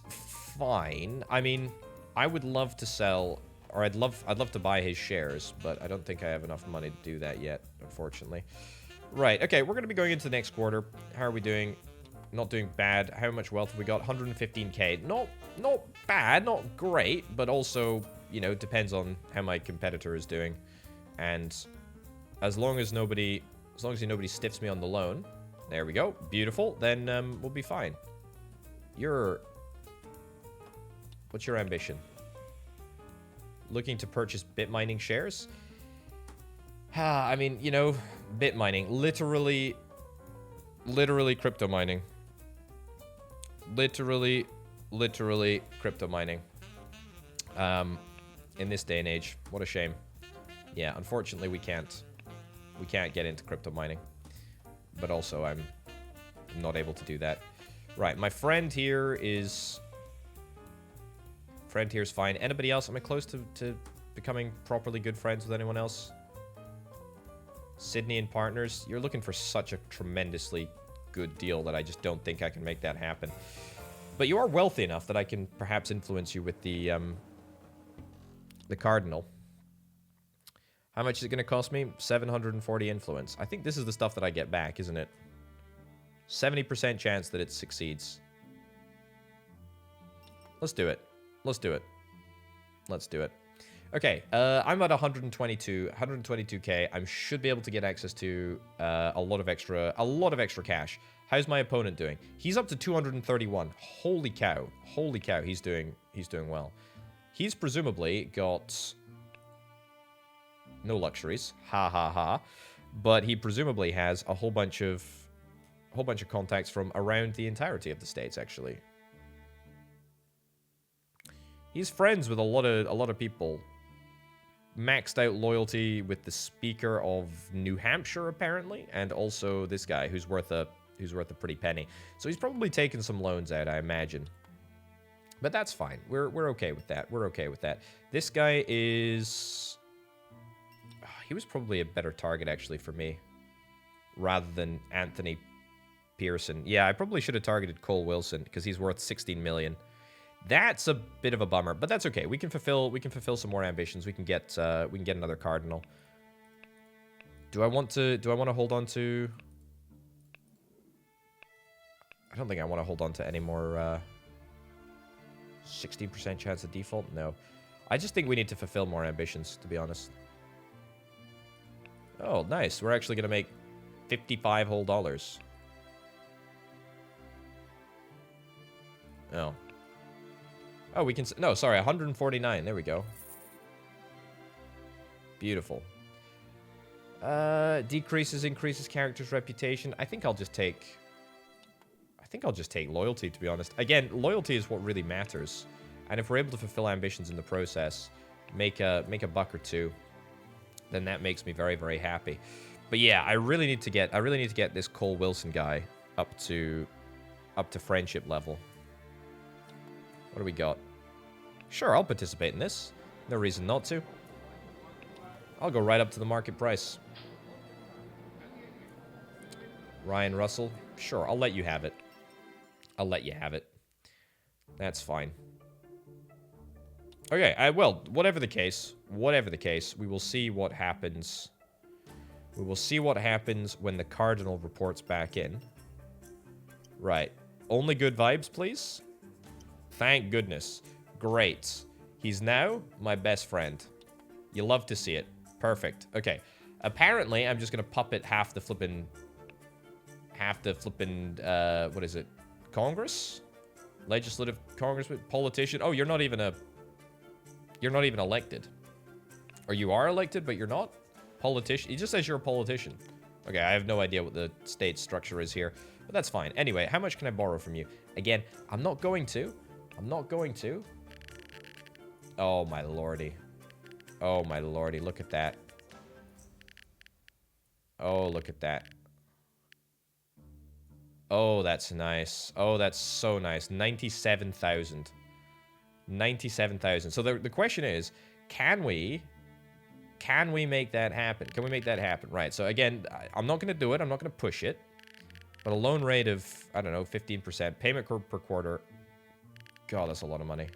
fine. I mean, I would love to sell, or I'd love to buy his shares, but I don't think I have enough money to do that yet, unfortunately. Right. Okay, we're going to be going into the next quarter. How are we doing? Not doing bad. How much wealth have we got? 115k. Not bad, not great, but also, you know, depends on how my competitor is doing. And as long as nobody stiffs me on the loan, there we go. Beautiful. Then we'll be fine. What's your ambition? Looking to purchase bit mining shares? I mean, you know, bit mining. Literally crypto mining. Literally crypto mining. In this day and age. What a shame. Yeah, unfortunately we can't get into crypto mining. But also I'm not able to do that. Right, my friend here is... Friend here's fine. Anybody else? Am I close to becoming properly good friends with anyone else? Sydney and partners. You're looking for such a tremendously good deal that I just don't think I can make that happen. But you are wealthy enough that I can perhaps influence you with the Cardinal. How much is it going to cost me? 740 influence. I think this is the stuff that I get back, isn't it? 70% chance that it succeeds. Let's do it. Let's do it. Let's do it. Okay, I'm at 122k. I should be able to get access to a lot of extra cash. How's my opponent doing? He's up to 231. Holy cow. Holy cow, he's doing well. He's presumably got no luxuries. Ha ha ha. But he presumably has a whole bunch of contacts from around the entirety of the states, actually. He's friends with a lot of people. maxed out loyalty with the Speaker of New Hampshire, apparently, and also this guy who's worth a pretty penny. So he's probably taken some loans out, I imagine. But that's fine. We're okay with that. We're okay with that. This guy is... he was probably a better target, actually, for me. Rather than Anthony Pearson. Yeah, I probably should have targeted Cole Wilson, because he's worth 16 million. That's a bit of a bummer, but that's okay. We can fulfill some more ambitions. We can get another Cardinal. Do I want to hold on to... I don't think I want to hold on to any more 16% chance of default? No. I just think we need to fulfill more ambitions, to be honest. Oh, nice. We're actually going to make 55 whole dollars. Oh. Oh, we can... No, sorry, 149. There we go. Beautiful. Increases character's reputation. I think I'll just take loyalty, to be honest. Again, loyalty is what really matters. And if we're able to fulfill ambitions in the process, make a buck or two, then that makes me very, very happy. But yeah, I really need to get this Cole Wilson guy up to friendship level. What do we got? Sure, I'll participate in this. No reason not to. I'll go right up to the market price. Ryan Russell. Sure, I'll let you have it. I'll let you have it. That's fine. Okay, well, whatever the case, we will see what happens. We will see what happens when the Cardinal reports back in. Right. Only good vibes, please. Thank goodness. Great. He's now my best friend. You love to see it. Perfect. Okay. Apparently, I'm just going to puppet half the flippin', what is it? Congress? Legislative Congress? Politician? Oh, you're not even elected. Or you are elected, but you're not? Politician? He just says you're a politician. Okay, I have no idea what the state structure is here. But that's fine. Anyway, how much can I borrow from you? Again, I'm not going to. Oh, my lordy. Oh, my lordy. Look at that. Oh, look at that. Oh, that's nice. Oh, that's so nice. 97,000. 97,000. So the question is, can we make that happen? Can we make that happen? Right. So again, I'm not going to do it. I'm not going to push it. But a loan rate of, I don't know, 15%. Payment per quarter. God, that's a lot of money.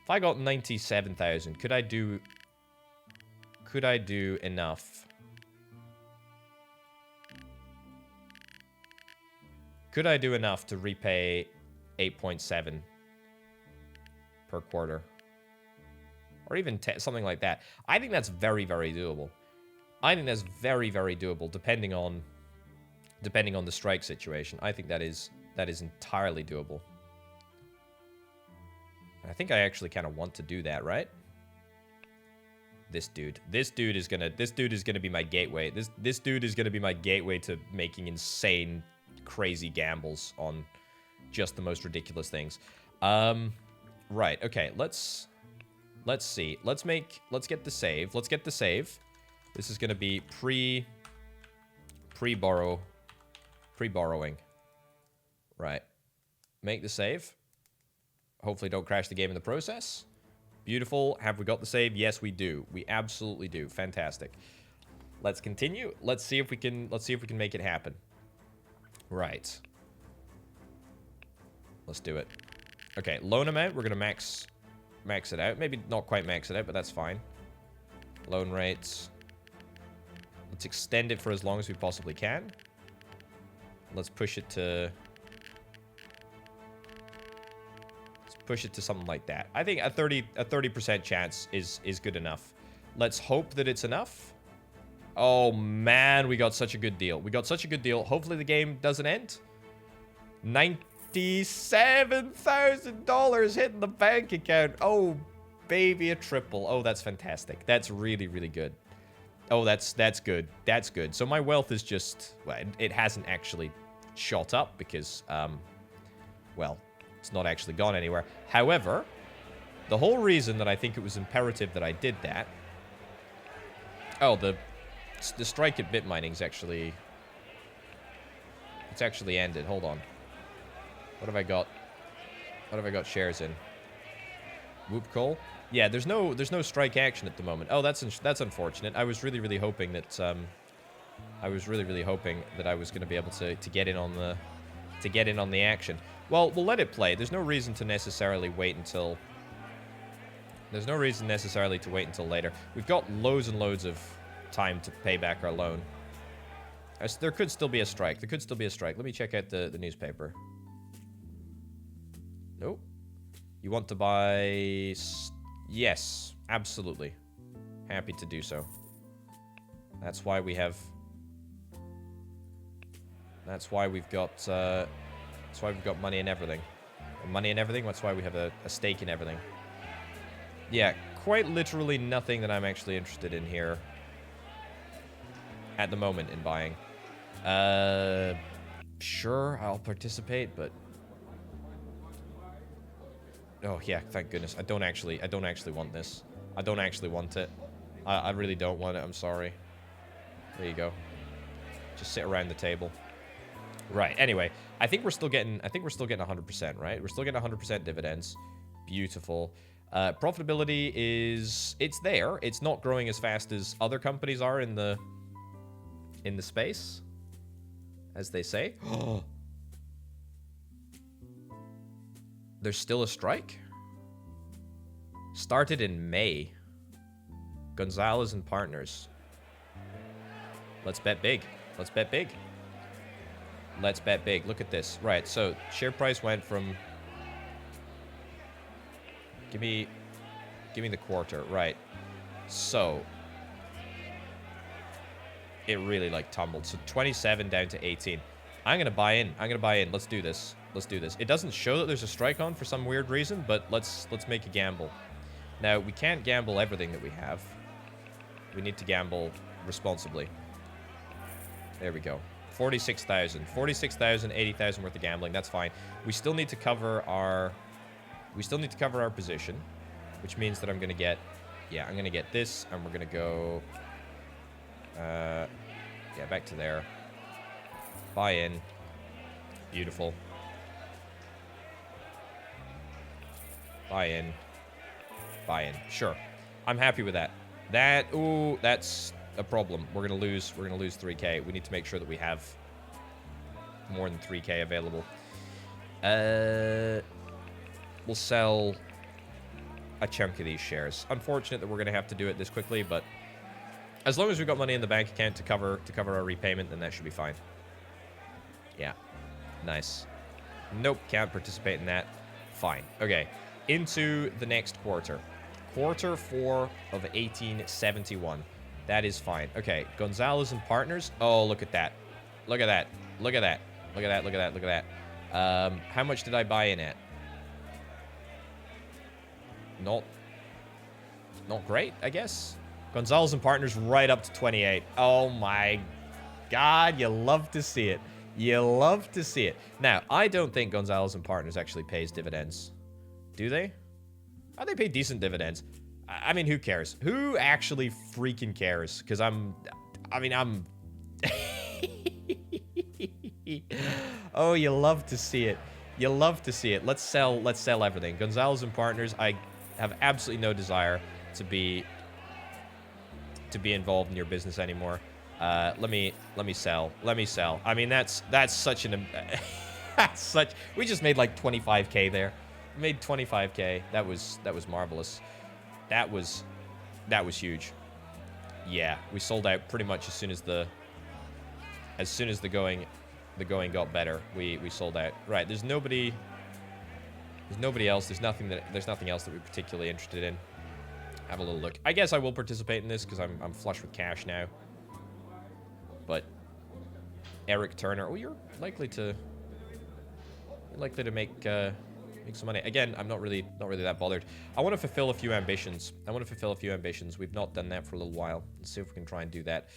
If I got 97,000, could I do enough? Could I do enough to repay 8.7 per quarter? Or even something like that. I think that's very, very doable. I think that's very, very doable, depending on the strike situation. I think that is entirely doable. I think I actually kind of want to do that, right? This dude is gonna be my gateway. This dude is gonna be my gateway to making insane, crazy gambles on just the most ridiculous things. Right. Okay. Let's see. Let's get the save. Let's get the save. This is gonna be pre-borrowing. Right. Make the save. Hopefully don't crash the game in the process. Beautiful. Have we got the save? Yes, we do. We absolutely do. Fantastic. Let's continue. Let's see if we can make it happen. Right. Let's do it. Okay, loan amount, we're gonna max it out. Maybe not quite max it out, but that's fine. Loan rates. Let's extend it for as long as we possibly can. Let's push it to something like that. I think a 30% chance is good enough. Let's hope that it's enough. Oh man, we got such a good deal. Hopefully the game doesn't end. $97,000 hitting the bank account. Oh, baby, a triple. Oh, that's fantastic. That's really, really good. Oh, that's good. That's good. So my wealth is just, well, it hasn't actually shot up because, well, it's not actually gone anywhere. However, The whole reason that I think it was imperative that I did that... Oh, the strike at bit mining's actually... It's actually ended. Hold on. What have I got? What have I got shares in? Whoop coal? Yeah, there's no strike action at the moment. Oh, that's unfortunate. I was really hoping that I was really hoping that I was going to be able to get in on the action. Well, we'll let it play. There's no reason to necessarily wait until later. We've got loads and loads of time to pay back our loan. There could still be a strike. Let me check out the newspaper. Nope. You want to buy... Yes, absolutely. Happy to do so. That's why we have... That's why we've got money in everything. Money in everything? That's why we have a stake in everything. Yeah, quite literally nothing that I'm actually interested in here. At the moment in buying. Sure, I'll participate, but... Oh, yeah, thank goodness. I don't actually want this. I don't actually want it. I really don't want it, I'm sorry. There you go. Just sit around the table. Right, anyway. I think we're still getting 100%, right? We're still getting 100% dividends. Beautiful. Profitability is... It's there. It's not growing as fast as other companies are in the space. As they say. There's still a strike? Started in May. Gonzalez and Partners. Let's bet big. Let's bet big. Let's bet big. Look at this. Right, so share price went from... Give me the quarter. Right. So... It really, like, tumbled. So 27 down to 18. I'm going to buy in. Let's do this. It doesn't show that there's a strike on for some weird reason, but let's make a gamble. Now, we can't gamble everything that we have. We need to gamble responsibly. There we go. 46,000. 46,000, 80,000 worth of gambling. That's fine. We still need to cover our... position, which means that I'm going to get... Yeah, I'm going to get this, and we're going to go... yeah, back to there. Buy in. Beautiful. Buy in. Buy in. Sure. I'm happy with that. Ooh, that's a problem. We're gonna lose 3K. We need to make sure that we have more than 3K available. We'll sell a chunk of these shares. Unfortunate that we're gonna have to do it this quickly, but as long as we've got money in the bank account to cover our repayment, then that should be fine. Yeah. Nice. Nope, can't participate in that. Fine. Okay. Into the next quarter. Quarter 4 of 1871. That is fine. Okay, Gonzalez and Partners. Oh, look at that. Look at that. Look at that. Look at that. Look at that. Look at that. How much did I buy in at? Not great, I guess. Gonzalez and Partners right up to 28. Oh my God, you love to see it. You love to see it. Now, I don't think Gonzalez and Partners actually pays dividends. Do they? Oh, they pay decent dividends. I mean, who cares? Who actually freaking cares? Because I'm... Oh, you love to see it. You love to see it. Let's sell everything. Gonzalez and Partners, I have absolutely no desire to be involved in your business anymore. Let me sell. I mean, that's such an we just made like 25K there. We made 25K. That was marvelous. That was huge. Yeah, we sold out pretty much as soon as the going got better. We sold out. Right, there's nobody else. There's nothing else that we're particularly interested in. Have a little look. I guess I will participate in this because I'm flush with cash now. But Eric Turner, oh, you're likely to make some money. Again, I'm not really that bothered. I want to fulfill a few ambitions. We've not done that for a little while. Let's see if we can try and do that.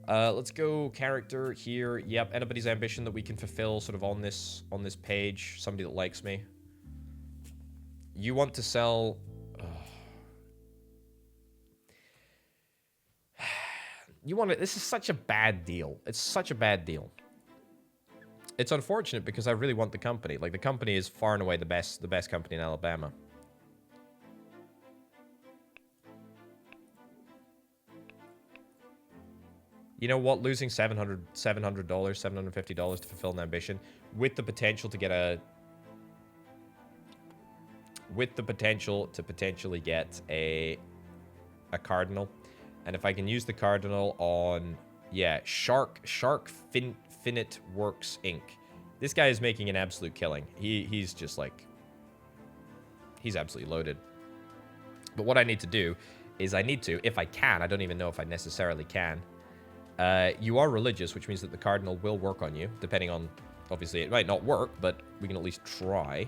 Let's go character here. Yep, anybody's ambition that we can fulfill sort of on this page. Somebody that likes me. You want to sell... You want to... This is such a bad deal. It's such a bad deal. It's unfortunate because I really want the company. Like, the company is far and away the best company in Alabama. You know what? Losing $750 to fulfill an ambition with the potential to get a... With the potential to potentially get a cardinal. And if I can use the cardinal on... Yeah, Shark Finite Works Inc. This guy is making an absolute killing. He's just like... He's absolutely loaded. But what I need to do is I need to, if I can, I don't even know if I necessarily can. You are religious, which means that the cardinal will work on you, depending on... Obviously, it might not work, but we can at least try.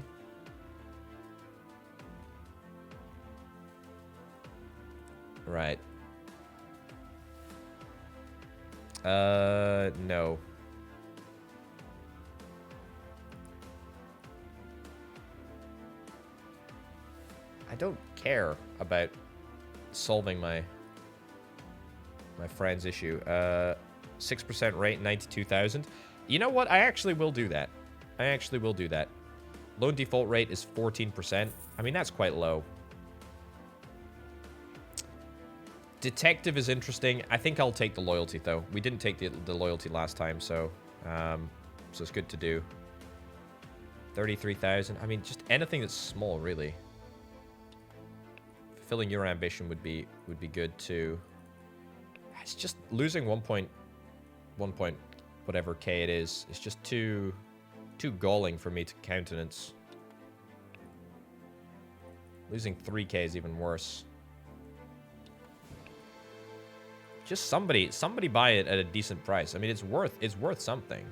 Right. No. I don't care about solving my friend's issue. 6% rate, 92,000. You know what? I actually will do that. I actually will do that. Loan default rate is 14%. I mean, that's quite low. Detective is interesting. I think I'll take the loyalty, though. We didn't take the loyalty last time, so it's good to do. 33,000. I mean, just anything that's small, really. Fulfilling your ambition would be good too. It's just losing 1 point whatever K it is. It's just too galling for me to countenance. Losing 3K is even worse. Just somebody buy it at a decent price. I mean, it's worth something.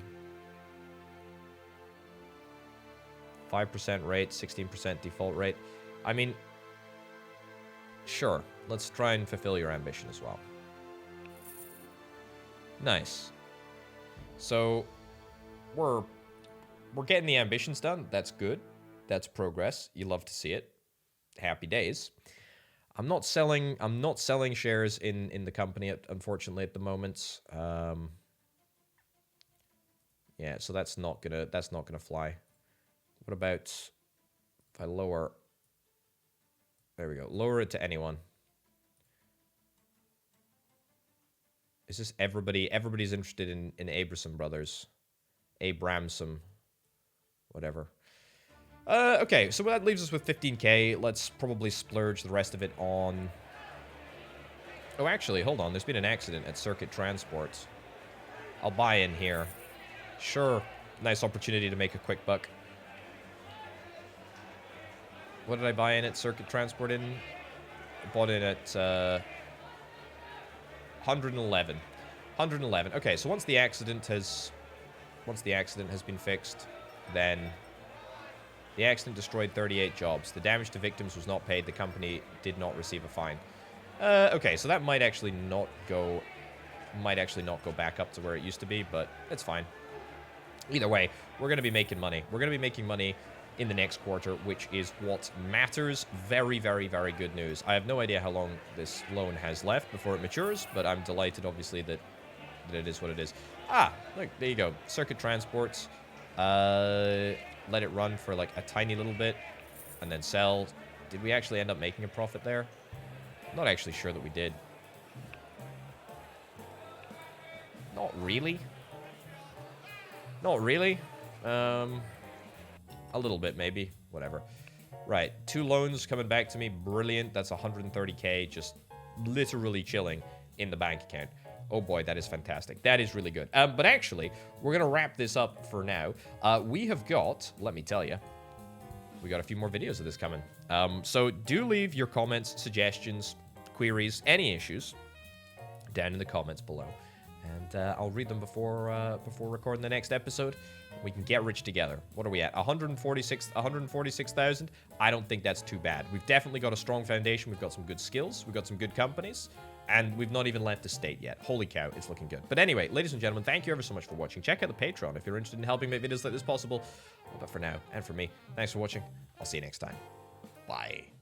5% rate, 16% default rate. I mean, sure. Let's try and fulfill your ambition as well. Nice. So we're getting the ambitions done. That's good. That's progress. You love to see it. Happy days. I'm not selling shares in the company unfortunately at the moment. Yeah, so that's not gonna fly. What about if I lower? There we go. Lower it to anyone. Is this everybody? Everybody's interested in Abrahamson Brothers. Abramson. Whatever. Okay, so that leaves us with 15K. Let's probably splurge the rest of it on... Oh, actually, hold on. There's been an accident at Circuit Transport. I'll buy in here. Sure. Nice opportunity to make a quick buck. What did I buy in at Circuit Transport in? I bought in at 111. 111. Okay, so once the accident has been fixed, then the accident destroyed 38 jobs. The damage to victims was not paid. The company did not receive a fine. Okay, so that might actually not go back up to where it used to be, but it's fine. Either way, we're going to be making money. We're going to be making money in the next quarter, which is what matters. Very, very, very good news. I have no idea how long this loan has left before it matures, but I'm delighted, obviously, that it is what it is. Ah, look, there you go. Circuit Transports. Let it run for like a tiny little bit, and then sell. Did we actually end up making a profit there? I'm not actually sure that we did. Not really. Not really. A little bit, maybe. Whatever. Right. 2 loans coming back to me. Brilliant. That's 130K just literally chilling in the bank account. Oh boy, that is fantastic. That is really good. But actually, we're going to wrap this up for now. We have got, let me tell you, we got a few more videos of this coming. So do leave your comments, suggestions, queries, any issues down in the comments below. And I'll read them before recording the next episode. We can get rich together. What are we at? 146,000? I don't think that's too bad. We've definitely got a strong foundation. We've got some good skills. We've got some good companies. And we've not even left the state yet. Holy cow, it's looking good. But anyway, ladies and gentlemen, thank you ever so much for watching. Check out the Patreon if you're interested in helping make videos like this possible. But for now, and for me, thanks for watching. I'll see you next time. Bye.